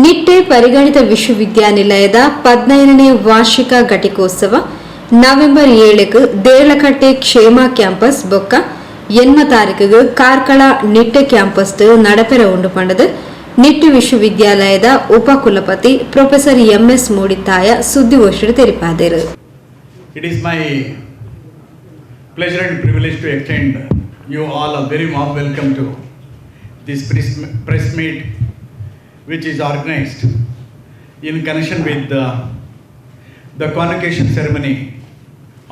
ನಿಟ್ಟೆ ಪರಿಗಣಿತ ವಿಶ್ವವಿದ್ಯಾನಿಲಯದ 15ನೇ ವಾರ್ಷಿಕ ಘಟಿಕೋತ್ಸವ ನವೆಂಬರ್ 7ಕ್ಕೆ ದೇರ್ಲಕಟ್ಟೆ ಕ್ಷೇಮ ಕ್ಯಾಂಪಸ್ ಬೊಕ್ಕ 8 ತಾರೀಕಿಗೆ ಕಾರ್ಕಳ ನಿಟ್ಟೆ ಕ್ಯಾಂಪಸ್ ನಡಪೆರ ಉಂಡು ಪಂಡದು ನಿಟ್ಟೆ ವಿಶ್ವವಿದ್ಯಾಲಯದ ಉಪಕುಲಪತಿ ಪ್ರೊಫೆಸರ್ ಎಂ.ಎಸ್. ಮೂಡಿತ್ತಾಯ ಸುದ್ದಿಗೋಷ್ಠಿಯಲ್ಲಿ ತೆರಿಪಾದರು. It is my pleasure and privilege to extend you all a very warm welcome to this press meet which is organized in connection with the convocation ceremony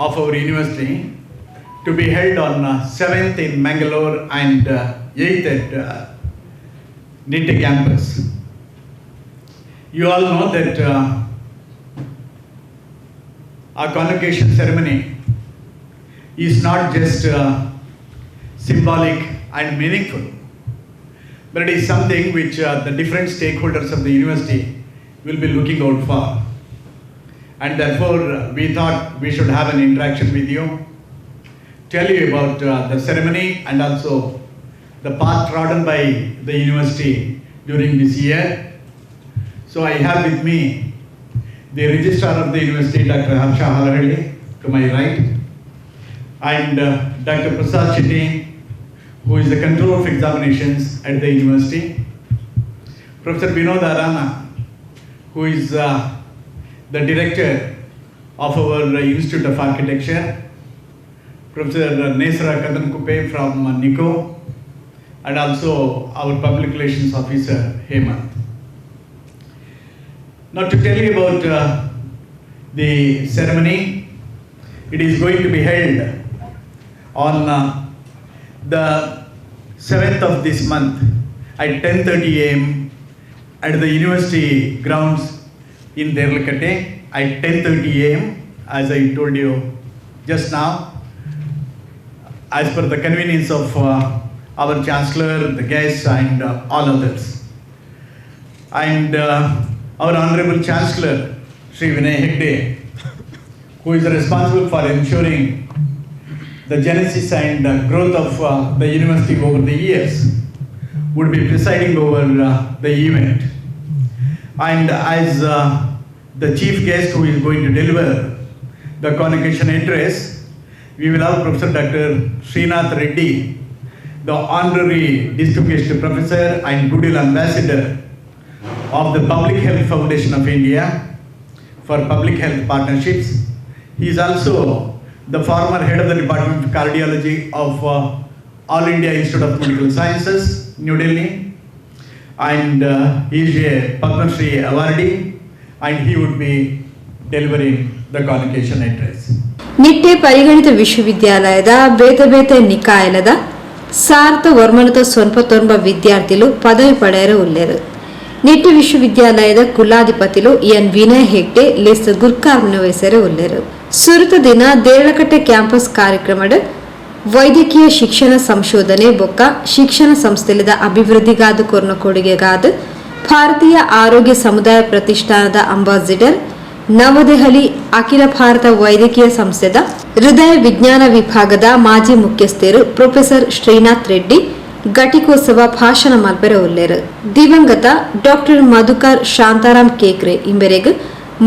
of our university to be held on 7th in Mangalore and 8th at Nitte campus. You all know that our convocation ceremony is not just symbolic and meaningful, but it is something which the different stakeholders of the university will be looking out for. And therefore, we thought we should have an interaction with you, tell you about the ceremony and also the path trodden by the university during this year. So I have with me the Registrar of the University, Dr. Harsha Halahalli, to my right, and Dr. Prasad Shetty, who is the Controller of Examinations at the University, Professor Vinod Arana, who is the Director of our Institute of Architecture, Professor Nesra Kadankupe from Nitte, and also our Public Relations Officer, Hemant. Now to tell you about the ceremony, it is going to be held on the 7th of this month at 10:30 a.m. at the university grounds in Derlakatte at 10:30 a.m. as I told you just now, as per the convenience of our Chancellor, the guests and all others. And our Honorable Chancellor, Sri Vinay Hegde, who is responsible for ensuring the genesis and growth of the university over the years, would be presiding over the event. And as the chief guest who is going to deliver the convocation address, we will have Professor Dr. Srinath Reddy, the Honorary Distinguished Professor and Goodwill Ambassador of the Public Health Foundation of India for Public Health Partnerships. He is also the former head of the Department of Cardiology of All India Institute of Medical Sciences, New Delhi, and he is a Padma Shri awardee, and he would be delivering the convocation address. Nitte ಪರಿಗಣಿತ ವಿಶ್ವವಿದ್ಯಾಲಯದ ಬೇತೆ ನಿಕಾಯಲದ ಸಾರ್ಥ ವರ್ಮನತ ಸೊನ್ಪತ್ತೊಂಬ ವಿದ್ಯಾರ್ಥಿಗಳು ಪದವಿ ಪಡೆಯರು ಉಳ್ಳೇರು. ನಿಟ್ಟೆ ವಿಶ್ವವಿದ್ಯಾಲಯದ ಕುಲಾಧಿಪತಿಲು N Vinay Hegde less ಗುರ್ಕಾರ್ನ ವಹಿಸರು ಉಳ್ಳೇರು. ಸುರತ ದಿನ Deralakatte campus ಕಾರ್ಯಕ್ರಮದ ವೈದ್ಯಕೀಯ ಶಿಕ್ಷಣ ಸಂಶೋಧನೆ ಬೊಕ್ಕ ಶಿಕ್ಷಣ ಸಂಸ್ಥೆಲಿದ ಅಭಿವೃದ್ಧಿಗಾದ ಕೊರ್ನ ಕೊಡುಗೆಗಾದ ಭಾರತೀಯ ಆರೋಗ್ಯ ಸಮುದಾಯ ಪ್ರತಿಷ್ಠಾನದ ಅಂಬಾಸಿಡರ್ ನವದೆಹಲಿ ಅಖಿಲ ಭಾರತ ವೈದ್ಯಕೀಯ ಸಂಸ್ಥೆದ ಹೃದಯ ವಿಜ್ಞಾನ ವಿಭಾಗದ ಮಾಜಿ ಮುಖ್ಯಸ್ಥರು ಪ್ರೊಫೆಸರ್ ಶ್ರೀನಾಥ್ ರೆಡ್ಡಿ ಘಟಿಕೋತ್ಸವ ಭಾಷಣ ಮಲ್ಪೆರ ಉಳ್ಳೇರು. ದಿವಂಗತ ಡಾಕ್ಟರ್ ಮಧುಕರ್ ಶಾಂತಾರಾಮ್ ಕೇಕ್ರೆ ಇಂಬೆರೆಗ್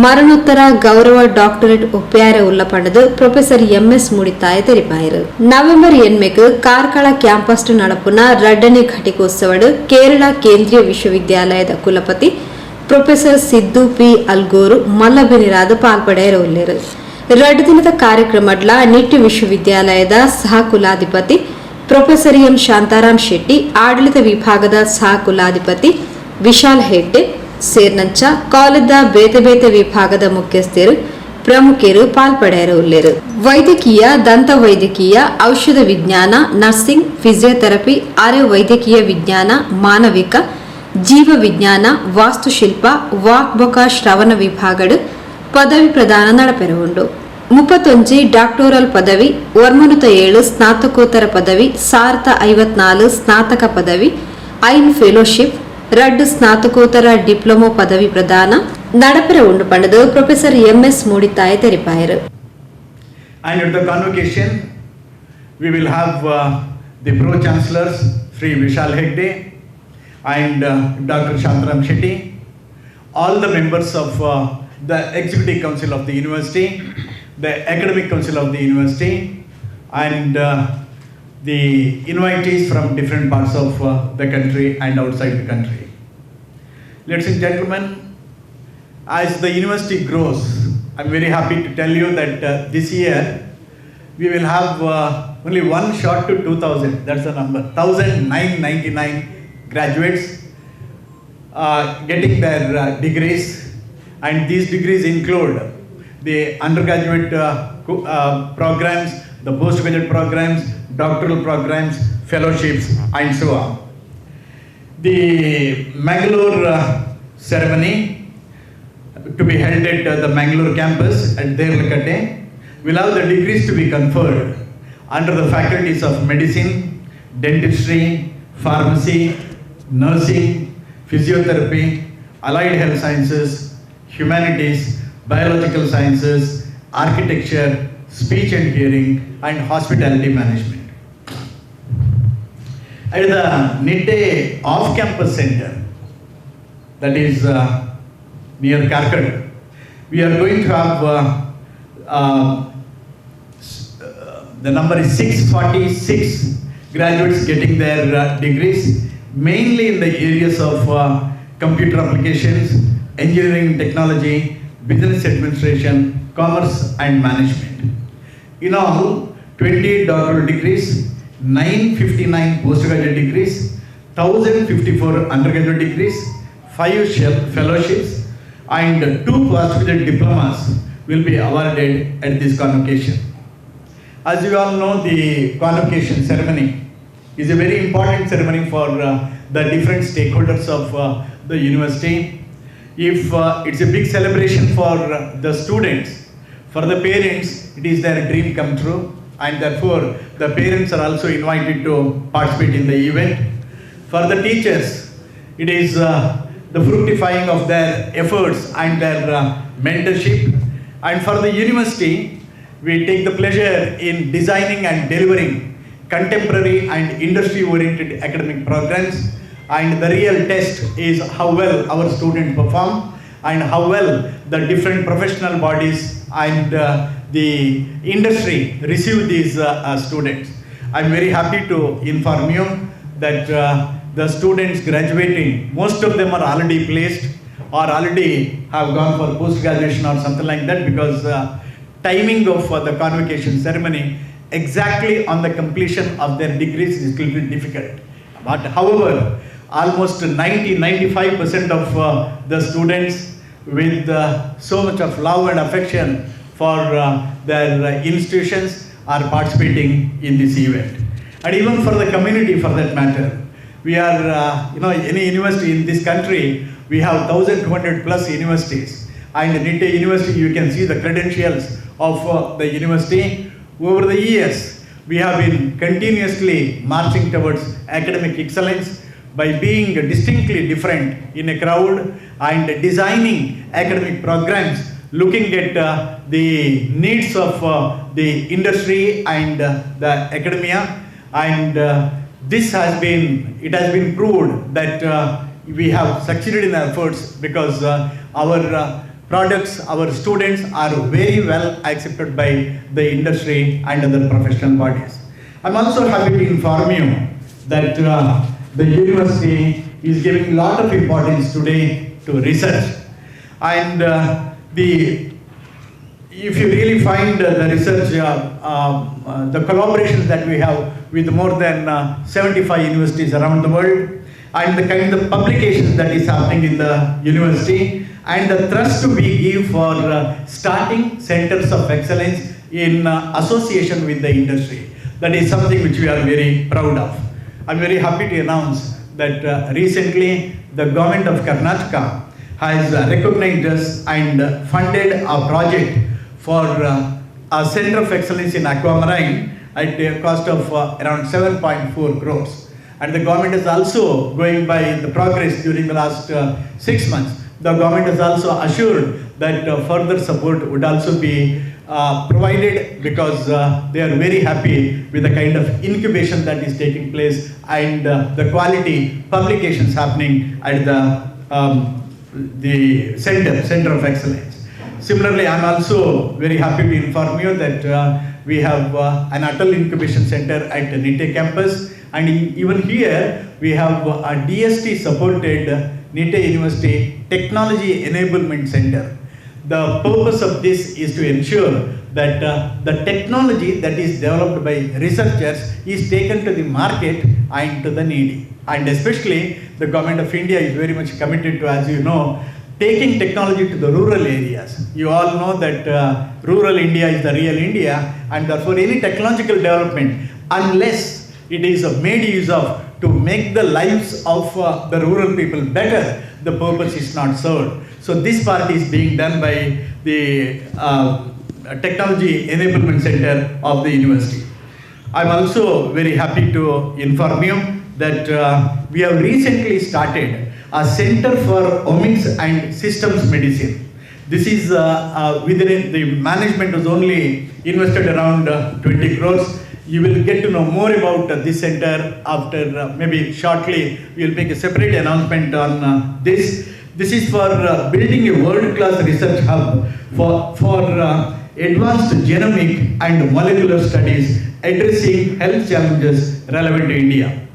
ಮರಣೋತ್ತರ ಗೌರವ ಡಾಕ್ಟರೇಟ್ ಒಪ್ಪ್ಯಾರ ಉಳ್ಳ ಪಂಡದು ಪ್ರೊಫೆಸರ್ ಎಂ.ಎಸ್. ಮೂಡಿತ್ತಾಯ ತೆರಿಪಾಯರು. ನವೆಂಬರ್ 8க்கு ಕಾರ್ಕಳ ಕ್ಯಾಂಪಸ್ ನಡಪುನ 2ನೇ ಘಟಿಕೋತ್ಸವಡು ಕೇರಳ ಕೇಂದ್ರೀಯ ವಿಶ್ವವಿದ್ಯಾಲಯದ ಕುಲಪತಿ ಪ್ರೊಫೆಸರ್ ಸಿದ್ದು ಪಿ ಅಲ್ಗೋರು ಮಲ್ಲಬೆನಿರಾದ ಪಾಲ್ಪಡೆಯರು ಉಳ್ಳೇರು. 2 ದಿನದ ಕಾರ್ಯಕ್ರಮಡ್ಲ ನಿಟ್ಟೆ ವಿಶ್ವವಿದ್ಯಾಲಯದ ಸಹ ಕುಲಾಧಿಪತಿ ಪ್ರೊಫೆಸರ್ ಎಂ ಶಾಂತಾರಾಮ್ ಶೆಟ್ಟಿ, ಆಡಳಿತ ವಿಭಾಗದ ಸಹ ಕುಲಾಧಿಪತಿ ವಿಶಾಲ್ ಹೆಗ್ಡೆ ಸೇರ್ನಂಚ ಕಾಲೇಜ್ದ ಬೇತೆ ವಿಭಾಗದ ಮುಖ್ಯಸ್ಥರು ಪ್ರಮುಖರು ಪಾಲ್ಪಡೆಯರು ಉಳ್ಳೇರು. ವೈದ್ಯಕೀಯ, ದಂತ ವೈದ್ಯಕೀಯ, ಔಷಧ ವಿಜ್ಞಾನ, ನರ್ಸಿಂಗ್, ಫಿಸಿಯೋಥೆರಪಿ, ಅರೆ ವೈದ್ಯಕೀಯ ವಿಜ್ಞಾನ, ಮಾನವಿಕ, ಜೀವ ವಿಜ್ಞಾನ, ವಾಸ್ತುಶಿಲ್ಪ, ವಾಕ್ ಬೊಕ ಶ್ರವಣ ವಿಭಾಗಡು ಪದವಿ ಪ್ರದಾನ ನಡಪೆರವುಂಡು. 31 ಡಾಕ್ಟೋರಲ್ ಪದವಿ, 97 ಸ್ನಾತಕೋತ್ತರ ಪದವಿ, 54 ಸ್ನಾತಕ ಪದವಿ, 5 ಫೆಲೋಶಿಪ್, 2 ಸ್ನಾತಕೋತ್ತರ ಡಿಪ್ಲೊಮೊ ಪದವಿ ಪ್ರದಾನ ನಡಪೆರ ಉಂಡು ಪಂಡದು ಪ್ರೊಫೆಸರ್ ಎಂ.ಎಸ್. ಮೂಡಿತ್ತಾಯ ತೆರಿಪಾಯರು. And at the convocation, we will have the Pro Chancellors, Sri Vishal Hegde and Dr. Shantaram Shetty, all the members of the Executive Council of the University, the Academic Council of the University, and the invitees from different parts of the country and outside the country. Ladies and gentlemen, as the university grows, I'm very happy to tell you that this year we will have only one shot to 2,000, that's the number, 1,999 graduates getting their degrees, and these degrees include the undergraduate programs, the postgraduate programs, doctoral programs, fellowships, and so on. The Mangalore ceremony to be held at the Mangalore campus at Derlakatte will have the degrees to be conferred under the faculties of medicine, dentistry, pharmacy, nursing, physiotherapy, allied health sciences, humanities, biological sciences, architecture, speech and hearing, and hospitality management. At the Nitte off-campus center, that is near Karkad, we are going to have the number is 646 graduates getting their degrees, mainly in the areas of computer applications, engineering and technology, business administration, commerce and management. In all, 28 doctoral degrees, 959 postgraduate degrees, 1,054 undergraduate degrees, 5 fellowships, and 2 postgraduate diplomas will be awarded at this convocation. As you all know, the convocation ceremony is a very important ceremony for the different stakeholders of the university. If it's a big celebration for the students, for the parents, it is their dream come true, and therefore the parents are also invited to participate in the event. For the teachers, it is the fructifying of their efforts and their mentorship. And for the university, we take the pleasure in designing and delivering contemporary and industry-oriented academic programs, and the real test is how well our students perform and how well the different professional bodies and the industry receive these students. I'm very happy to inform you that the students graduating, most of them are already placed or already have gone for post-graduation or something like that, because timing of the convocation ceremony exactly on the completion of their degrees is a little difficult. But however, almost 90-95% of the students with so much of love and affection for their institutions are participating in this event. And even for the community, for that matter, we are, any university in this country, we have 1,200 plus universities. And Nitte University, you can see the credentials of the university. Over the years, we have been continuously marching towards academic excellence by being distinctly different in a crowd and designing academic programs looking at the needs of the industry and the academia. And it has been proved that we have succeeded in our efforts, because our products, our students are very well accepted by the industry and other professional bodies. I'm also happy to inform you that the university is giving a lot of importance today to research. And if you really find the research, the collaborations that we have with more than 75 universities around the world, and the kind of publications that is happening in the university, and the thrust we give for starting centers of excellence in association with the industry. That is something which we are very proud of. I'm very happy to announce that recently the government of Karnataka has recognized us and funded a project for a center of excellence in aquamarine at a cost of around 7.4 crores. And the government is also going by the progress during the last 6 months. The government has also assured that further support would also be provided, because they are very happy with the kind of incubation that is taking place and the quality publications happening at the the center of excellence. Similarly, I am also very happy to inform you that we have an Atal Incubation Center at Nitte campus, and even here we have a DST supported Nitte University Technology Enablement Center. The purpose of this is to ensure that the technology that is developed by researchers is taken to the market and to the needy. And especially the government of India is very much committed to, as you know, taking technology to the rural areas. You all know that rural India is the real India, and therefore any technological development, unless it is made use of to make the lives of the rural people better, the purpose is not served. So this part is being done by the Technology Enablement Center of the university. I'm also very happy to inform you that we have recently started a Center for Omics and Systems Medicine. This is within the management was only invested around 20 crores. You will get to know more about this center after maybe shortly. We will make a separate announcement on this. This is for building a world-class research hub for advanced genomic and molecular studies addressing health challenges relevant to India,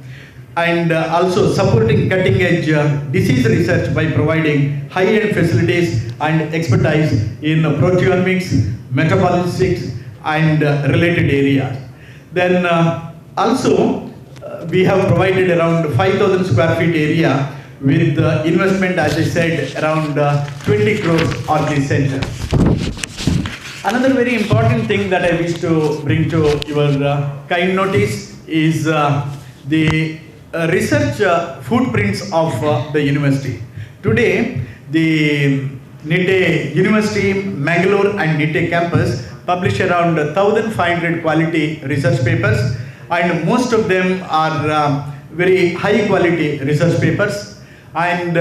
and also supporting cutting-edge disease research by providing high-end facilities and expertise in proteomics, metabolomics, and related areas. Then also we have provided around 5,000 square feet area with investment, as I said, around 20 crores on this center. Another very important thing that I wish to bring to your kind notice is the research footprints of the university. Today, the Nitte University, Mangalore and Nitte campus publish around 1,500 quality research papers, and most of them are very high quality research papers. And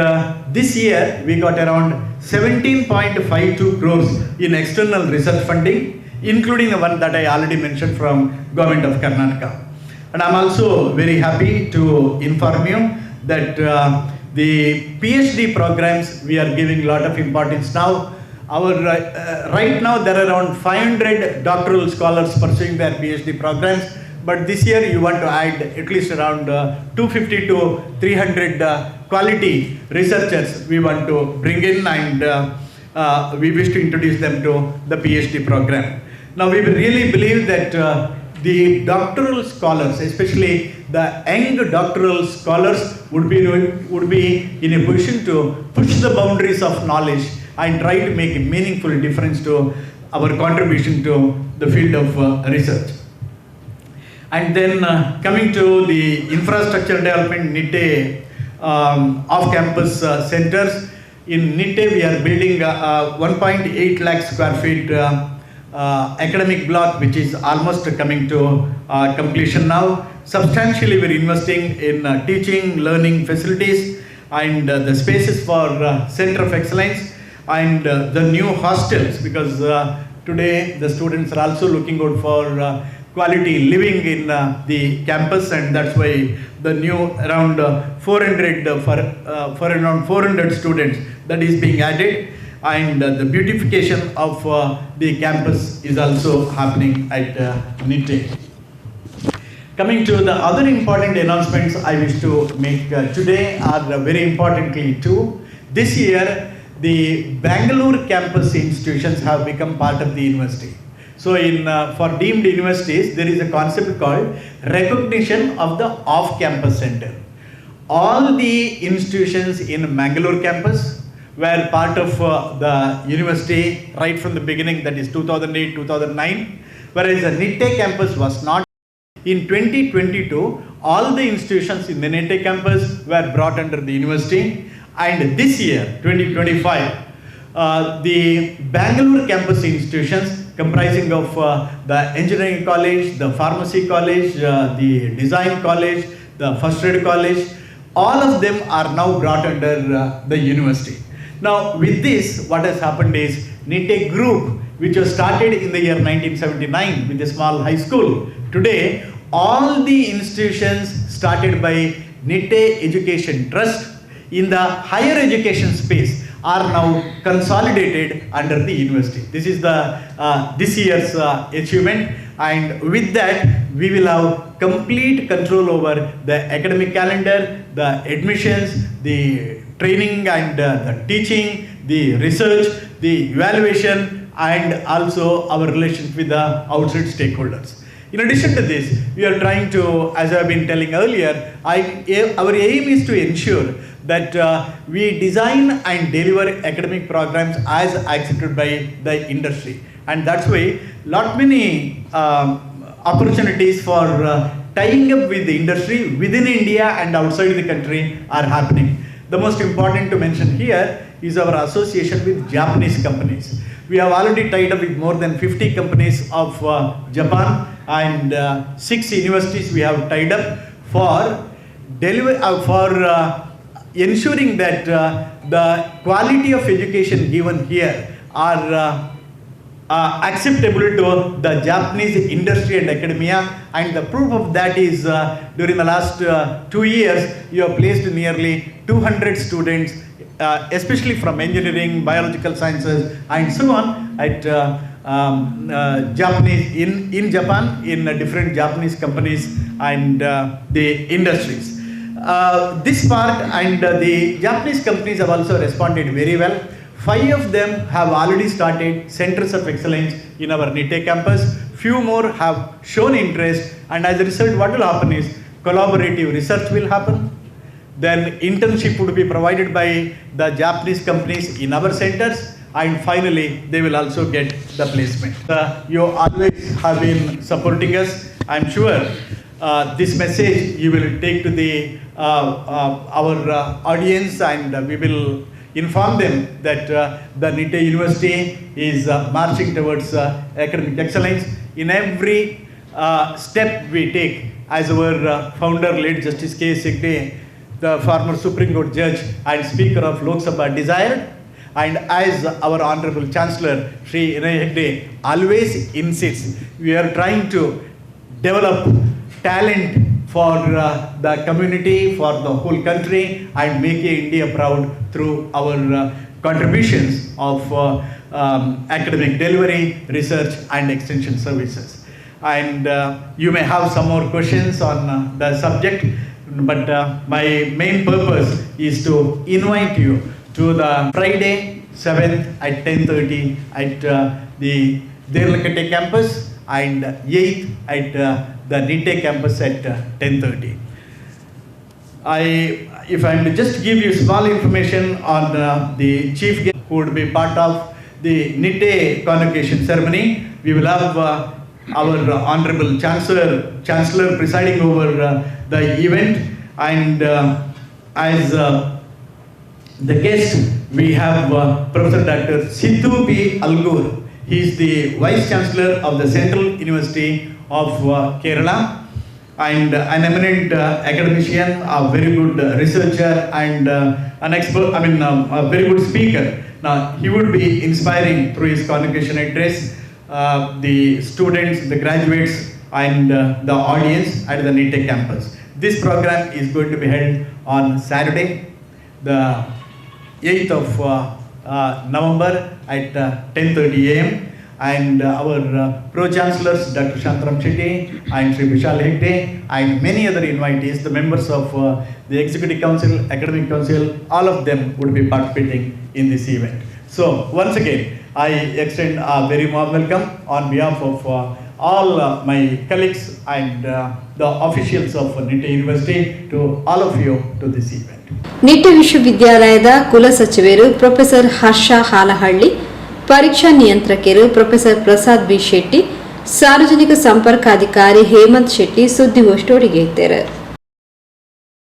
this year we got around 17.52 crores in external research funding, including the one that I already mentioned from Government of Karnataka. And I'm also very happy to inform you that the PhD programs, we are giving a lot of importance now. Right now there are around 500 doctoral scholars pursuing their PhD programs, but this year you want to add at least around 250 to 300 quality researchers we want to bring in, and we wish to introduce them to the PhD program. Now we really believe that the doctoral scholars, especially the young doctoral scholars, would be in a position to push the boundaries of knowledge and try to make a meaningful difference to our contribution to the field of research. And then coming to the infrastructure development, Nitte off-campus centers. In Nitte, we are building 1.8 lakh square feet academic block, which is almost coming to completion now. Substantially, we're investing in teaching, learning facilities, and the spaces for center of excellence, and the new hostels, because today the students are also looking out for quality living in the campus, and that's why the new around 400 for around 400 students that is being added, and the beautification of the campus is also happening at Nitte. Coming to the other important announcements I wish to make today are very importantly too. This year the Bangalore campus institutions have become part of the university. So for deemed universities, there is a concept called recognition of the off-campus center. All the institutions in Mangalore campus were part of the university right from the beginning, that is 2008, 2009, whereas the Nitte campus was not. In 2022, all the institutions in the Nitte campus were brought under the university, and this year, 2025, the Bangalore campus institutions comprising of the engineering college, the pharmacy college, the design college, the first aid college, all of them are now brought under the university. Now with this, what has happened is Nitte group, which was started in the year 1979 with a small high school. Today, all the institutions started by Nitte Education Trust in the higher education space are now consolidated under the university. This is the this year's achievement, and with that we will have complete control over the academic calendar, the admissions, the training and the teaching, the research, the evaluation, and also our relations with the outside stakeholders. In addition to this, we are trying to, as I have been telling earlier, our aim is to ensure that we design and deliver academic programs as accepted by the industry. And that's why lot many opportunities for tying up with the industry within India and outside the country are happening. The most important to mention here is our association with Japanese companies. We have already tied up with more than 50 companies of Japan, and 6 universities we have tied up for ensuring that the quality of education given here are acceptable to the Japanese industry and academia, and the proof of that is during the last 2 years you have placed nearly 200 students, especially from engineering, biological sciences and so on at Japanese in Japan, in different Japanese companies and the industries. This part and the Japanese companies have also responded very well. 5 of them have already started centers of excellence in our Nitte campus. Few more have shown interest, and as a result what will happen is collaborative research will happen. Then internship would be provided by the Japanese companies in our centers, and finally they will also get the placement. You always have been supporting us. I'm sure this message you will take to the our audience, and we will inform them that the Nitte University is marching towards academic excellence in every step we take. As our founder, late Justice K. Sigde, the former Supreme Court judge and Speaker of Lok Sabha, desired, and as our Honorable Chancellor Shri Nitte always insists, we are trying to develop talent for the community, for the whole country, and make India proud through our contributions of academic delivery, research and extension services. And you may have some more questions on the subject, but my main purpose is to invite you to the Friday 7th at 10:30 at the Derlakatte campus, and 8th at the Nitte campus at 10:30. If I am to just give you small information on the chief guest who would be part of the Nitte convocation ceremony, we will have our Honorable Chancellor presiding over the event, and as the guest we have Professor Dr. Sidhu P. Algur. He is the Vice Chancellor of the Central University of Kerala, and an eminent academician, a very good researcher, and an expert, a very good speaker. Now, he would be inspiring through his convocation address the students, the graduates, and the audience at the Nitte campus. This program is going to be held on Saturday, the 8th of November at 10:30 a.m. And our Pro-Chancellors, Dr. Shantaram Shetty and Sri Vishal Hegde, and many other invitees, the members of the Executive Council, Academic Council, all of them would be participating in this event. So once again, I extend a very warm welcome on behalf of all my colleagues and the officials of Nitte University to all of you to this event. Nitte ವಿಶ್ವವಿದ್ಯಾಲಯದ ಕುಲಸಚಿವರು professor ಹರ್ಷ ಹಾಲಹಳ್ಳಿ, ಪರೀಕ್ಷಾ ನಿಯಂತ್ರಕರು professor Prasad B Shetty, ಸಾರ್ವಜನಿಕ ಸಂಪರ್ಕಾಧಿಕಾರಿ ಹೇಮಂತ್ ಶೆಟ್ಟಿ ಸುದ್ದಿಗೋಷ್ಠಿಗೆ ಇದ್ದಾರೆ.